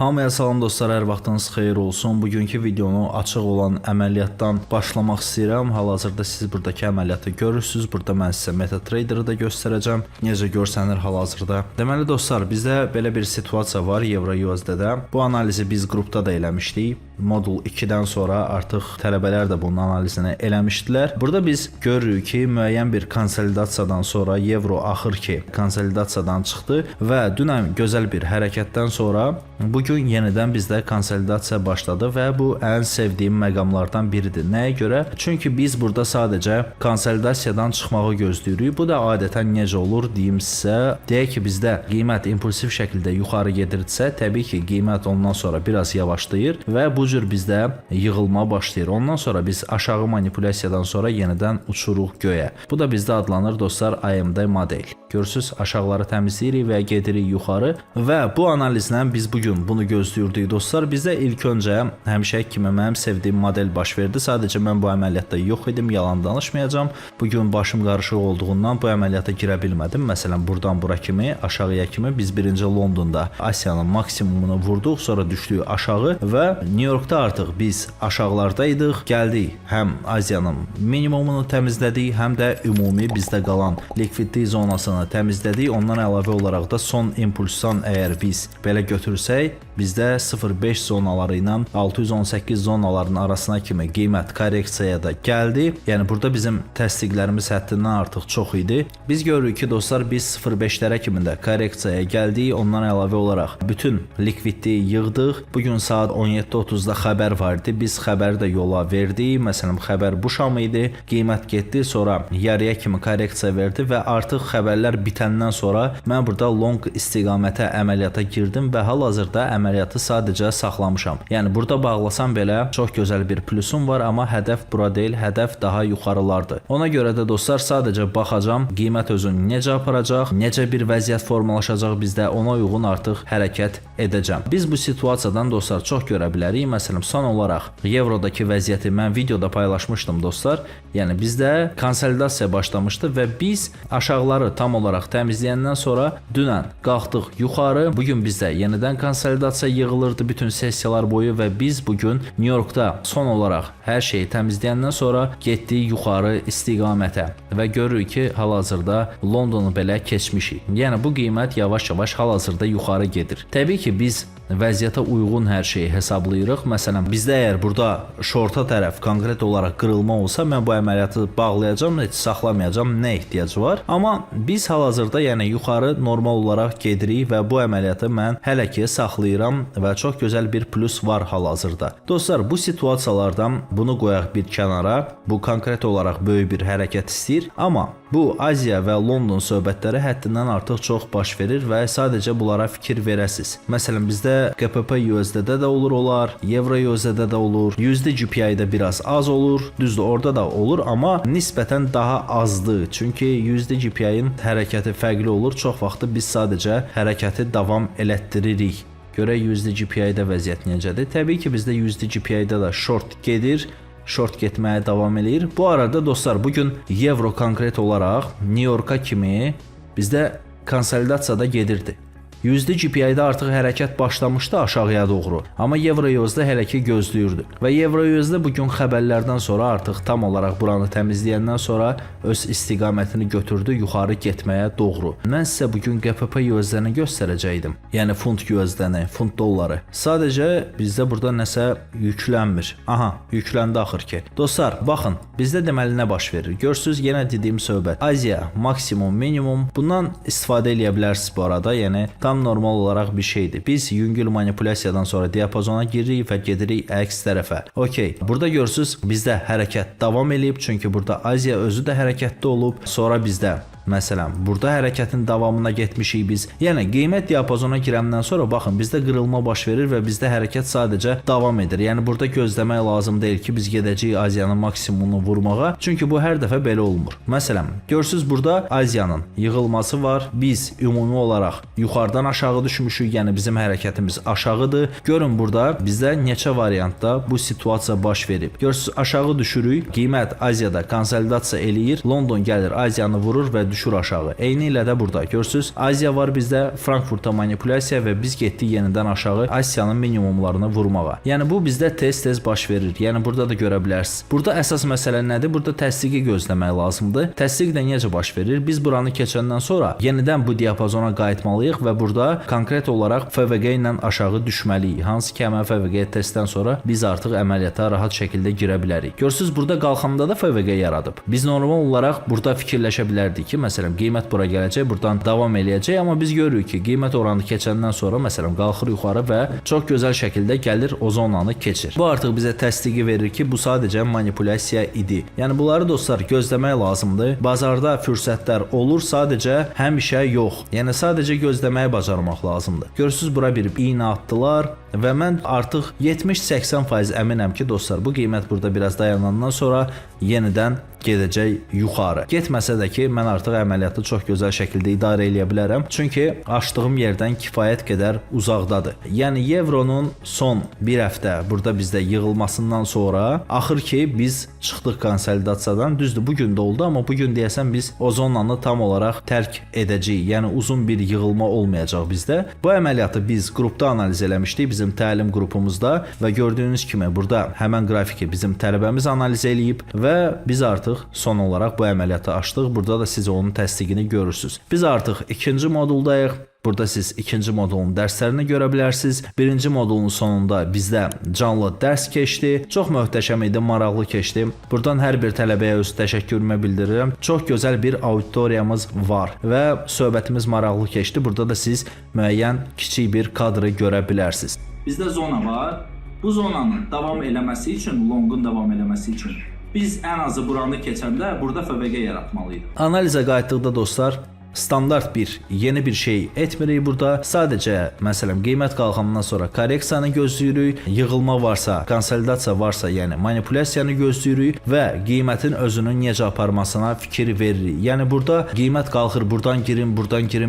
Hamıya salam dostlar, hər vaxtınız xeyir olsun. Bugünkü videonu açıq olan əməliyyatdan başlamaq istəyirəm. Hal-hazırda siz buradakı əməliyyatı görürsünüz. Burada mən sizə MetaTrader'ı da göstərəcəm. Necə görsənir hal-hazırda. Deməli dostlar, bizdə belə bir situasiya var EURUSD-də. Bu analizi biz qrupda da eləmişdik. Modul 2-dən sonra artıq tələbələr də bunun analizini eləmişdilər. Burada biz görürük ki, müəyyən bir konsolidasiyadan sonra Euro axır ki, konsolidasiyadan çıxdı və dünən gözəl bir hərəkətdən sonra bugün yenidən bizdə konsolidasiya başladı və bu ən sevdiyim məqamlardan biridir. Nəyə görə? Çünki biz burada sadəcə konsolidasiyadan çıxmağı gözləyirik. Bu da adətən necə olur deyim sizə. Deyək ki, bizdə qiymət impulsiv şəkildə yuxarı gedirdisə, təbii ki, qiymət ondan sonra biraz yavaşlayır və bu cür bizdə yığılma başlayır. Ondan sonra biz aşağı manipulyasiyadan sonra yenidən uçuruq göyə. Bu da bizdə adlanır dostlar AMD model. Görürsüz, aşağıları təmizləyirik və gedirik yuxarı və bu analizlə biz bugün bunu gözləyirdik dostlar. Bizdə ilk öncə həmişə kimi mənim sevdiyim model baş verdi. Sadəcə mən bu əməliyyatda yox idim, yalan danışmayacağam. Bugün başım qarışıq olduğundan bu əməliyyata girə bilmədim. Məsələn, buradan bura kimi, aşağıya kimi biz birinci Londonda Asiyanın maksimumunu vurduq, sonra düşdük aşağı və New Yorkda artıq biz aşağılardaydıq. Gəldik, həm Asiyanın minimumunu təmizlədik, həm də ümumi bizdə qalan likvidlik zonasını təmizlədik. Ondan əlavə olaraq da son impulsdan əgər biz belə götürsək, bizdə 0.5 zonaları ilə 618 zonaların arasına kimi qiymət korreksiyaya da gəldi. Yəni burada bizim təsdiqlərimiz həddindən artıq çox idi. Biz görürük ki, dostlar, biz 0.5-lərə kimi də korreksiyaya gəldik. Ondan əlavə olaraq bütün likvidliyi yığdıq. Bugün saat 17:30-da xəbər vardı. Biz xəbəri də yola verdik. Məsələn, xəbər bu şam idi. Qiymət getdi, sonra yarıya kimi korreksiya verdi və artıq xəbərlər bitəndən sonra mən burada long istiqamətə əməliyyata girdim və hal-hazırda əməliyyatı sadəcə saxlamışam. Yəni burada bağlasam belə çox gözəl bir plusum var, amma hədəf bura deyil, hədəf daha yuxarılardır. Ona görə də dostlar sadəcə baxacam, qiymət özünü necə aparacaq, necə bir vəziyyət formalaşacaq bizdə, ona uyğun artıq hərəkət edəcəm. Biz bu situasiyadan dostlar çox görə bilərik. Məsələn, son olaraq Eurodakı vəziyyəti mən videoda paylaşmışdım dostlar. Yəni bizdə konsolidasiya başlamışdı və biz aşağıları tam olaraq təmizləyəndən sonra dünən qalxdıq yuxarı. Bugün bizdə yenidən konsolidasiya yığılırdı bütün sessiyalar boyu və biz bugün New Yorkda son olaraq hər şeyi təmizləyəndən sonra getdik yuxarı istiqamətə və görürük ki, hal-hazırda Londonu belə keçmişik. Yəni bu qiymət yavaş-yavaş hal-hazırda yuxarı gedir. Təbii ki, biz vəziyyətə uyğun hər şeyi hesablayırıq. Məsələn, bizdə əgər burada şorta tərəf konkret olaraq qırılma olsa, mən bu əməliyyatı bağlayacağam, heç saxlamayacağam, nə ehtiyacı var. Amma biz hal-hazırda yəni yuxarı normal olaraq gedirik və bu əməliyyatı mən hələ ki saxlayıram və çox gözəl bir plus var hal-hazırda. Dostlar, bu situasiyalardan bunu qoyaq bir kənara. Bu konkret olaraq böyük bir hərəkət istəyir, amma bu Aziya və London söhbətləri həddindən artıq çox baş verir və sadəcə bunlara fikir verəsiz. Məsələn, bizdə QPP USD-də də olur olar, Euro USD-də də olur, USD GPI-də biraz az olur, düzdür, orada da olur, amma nisbətən daha azdır. Çünki USD GPI-in hərəkəti fərqli olur. Çox vaxtı biz sadəcə hərəkəti davam elətdiririk. Görək USD GPI-də vəziyyət necədir? Təbii ki, bizdə USD GPI-də də short gedir. Short getməyə davam eləyir. Bu arada dostlar, bugün Euro konkret olaraq New York'a kimi bizdə konsolidasiyada gedirdi. USD GPI-də artıq hərəkət başlamışdı aşağıya doğru. Amma EURUSD hələ ki gözləyirdi. Və EURUSD bugün xəbərlərdən sonra artıq tam olaraq buranı təmizləyəndən sonra öz istiqamətini götürdü yuxarı getməyə doğru. Mən sizə bugün QPP USD-ni göstərəcəydim. Yəni funt USD-ni, funt dolları. Sadəcə bizdə burada nəsə yüklənmir. Aha, yükləndi axır ki. Dostlar, baxın, bizdə deməli nə baş verir? Görürsüz, yenə dediyim söhbət. Aziya maksimum, minimum. Bundan istifadə edə bilərsiniz bu arada. Yəni tam normal olaraq bir şeydir. Biz yüngül manipulyasiyadan sonra diapazona giririk və gedirik əks tərəfə. Okey. Burada görürsüz, bizdə hərəkət davam eləyib. Çünki burada Aziya özü də hərəkətdə olub. Sonra bizdə Məsələn, burada hərəkətin davamına getmişik biz. Yəni qiymət diapazona girəndən sonra baxın, bizdə qırılma baş verir və bizdə hərəkət sadəcə davam edir. Yəni burada gözləmək lazım deyil ki, biz gedəcəyik Aziyanın maksimumunu vurmağa. Çünki bu hər dəfə belə olmur. Məsələn, görürsüz burada Aziyanın yığılması var. Biz ümumi olaraq yuxarıdan aşağı düşmüşük. Yəni bizim hərəkətimiz aşağıdır. Görün burada bizdə neçə variantda bu situasiya baş verib. Görürsüz aşağı düşürük. Qiymət Aziyada konsolidasiya eləyir. London gəlir Aziyanı vurur və düşür düşür aşağı. Eyni ilə də burada görürsüz, Asiya var bizdə, Frankfurtda manipulyasiya və biz getdik yenidən aşağı Asiyanın minimumlarını vurmağa. Yəni bu bizdə tez-tez baş verir. Yəni burada da görə bilərsiniz. Burada əsas məsələ nədir? Burada təsdiqi gözləmək lazımdır. Təsdiq də necə baş verir? Biz buranı keçəndən sonra yenidən bu diapazona qayıtmalıyıq və burada konkret olaraq FVG ilə aşağı düşməliyik. Hansı ki, həmin FVG testdən sonra biz artıq əməliyyata rahat şəkildə girə bilərik. Görürsüz, burada qalxanda da FVG yaradıb. Biz normal olaraq burada fikirləşə bilərdik ki, məsələn, qiymət bura gələcək, buradan davam eləyəcək, amma biz görürük ki, qiymət oranı keçəndən sonra məsələn qalxır yuxarı və çox gözəl şəkildə gəlir o zonanı keçir. Bu artıq bizə təsdiqi verir ki, bu sadəcə manipulyasiya idi. Yəni bunları dostlar gözləmək lazımdır. Bazarda fürsətlər olur, sadəcə həmişə yox. Yəni sadəcə gözləməyi bacarmaq lazımdır. Görürsüz, bura bir iynə atdılar və mən artıq 70-80% əminəm ki, dostlar, bu qiymət burada biraz dayanandan sonra yenidən gedəcək yuxarı. Getməsə də ki, mən artıq əməliyyatı çox gözəl şəkildə idarə edə bilərəm. Çünki açdığım yerdən kifayət qədər uzaqdadır. Yəni evronun son bir həftə burada bizdə yığılmasından sonra axır ki, biz çıxdıq konsolidasiyadan. Düzdür, bu gün də oldu, amma bu gün deyəsən biz o zonanı tam olaraq tərk edəcəyik. Yəni uzun bir yığılma olmayacaq bizdə. Bu əməliyyatı biz qrupda analiz eləmişdik, bizim təlim qrupumuzda və gördüyünüz kimi burada həmin qrafiki bizim tələbəmiz analiz eləyib və biz artıq son olaraq bu əməliyyatı açdıq. Burada da siz onun təsdiqini görürsünüz. Biz artıq ikinci moduldayıq. Burada siz ikinci modulun dərslərini görə bilərsiniz. Birinci modulun sonunda bizdə canlı dərs keçdi. Çox möhtəşəm idi, maraqlı keçdi. Buradan hər bir tələbəyə öz təşəkkürümü bildirirəm. Çox gözəl bir auditoriyamız var və söhbətimiz maraqlı keçdi. Burada da siz müəyyən kiçik bir kadrı görə bilərsiniz. Bizdə zona var. Bu zonanın davam eləməsi üçün, lonqun davam eləməsi üçün biz ən azı buranı keçəndə burada FVG yaratmalıyıq. Analizə qayıtdıqda dostlar, standart yeni bir şey etmirik burada. Sadəcə məsələn qiymət qalxanından sonra korreksiyanı gözləyirik, yığılma varsa, konsolidasiya varsa, yəni manipulyasiyanı gözləyirik və qiymətin özünün necə aparmasına fikir veririk. Yəni burada qiymət qalxır, buradan girin,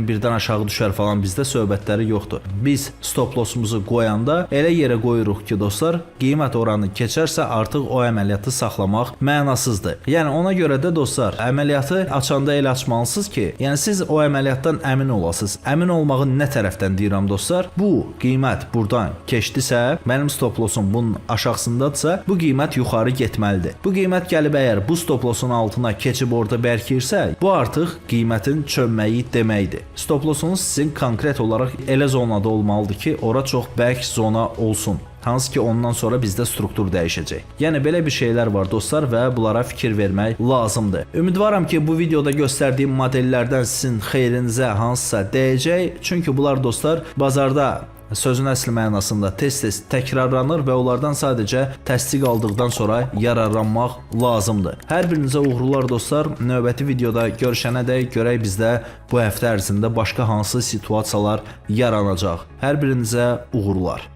birdən aşağı düşər falan, bizdə söhbətləri yoxdur. Biz stop lossumuzu qoyanda elə yerə qoyuruq ki, dostlar, qiymət oranı keçərsə artıq o əməliyyatı saxlamaq mənasızdır. Yəni ona görə də dostlar, əməliyyatı açanda elə açmalısınız ki, yəni siz o əməliyyatdan əmin olasınız. Əmin olmağın nə tərəfdən deyirəm dostlar? Bu qiymət buradan keçdisə, mənim stop lossum bunun aşağısındadırsa, bu qiymət yuxarı getməlidir. Bu qiymət gəlib əgər bu stop lossun altına keçib orada bərkirsə, bu artıq qiymətin çönməyi deməkdir. Stop lossunuz sizin konkret olaraq elə zonada olmalıdır ki, ora çox bərk zona olsun. Hansı ki ondan sonra bizdə struktur dəyişəcək. Yəni belə bir şeylər var dostlar və bunlara fikir vermək lazımdır. Ümidvaram ki bu videoda göstərdiyim modellərdən sizin xeyrinizə hansısa dəyəcək. Çünki bunlar dostlar bazarda sözün əsl mənasında tez-tez təkrarlanır və onlardan sadəcə təsdiq aldıqdan sonra yararlanmaq lazımdır. Hər birinizə uğurlar dostlar. Növbəti videoda görüşənədək görək bizdə bu həftə ərzində başqa hansı situasiyalar yaranacaq. Hər birinizə uğurlar.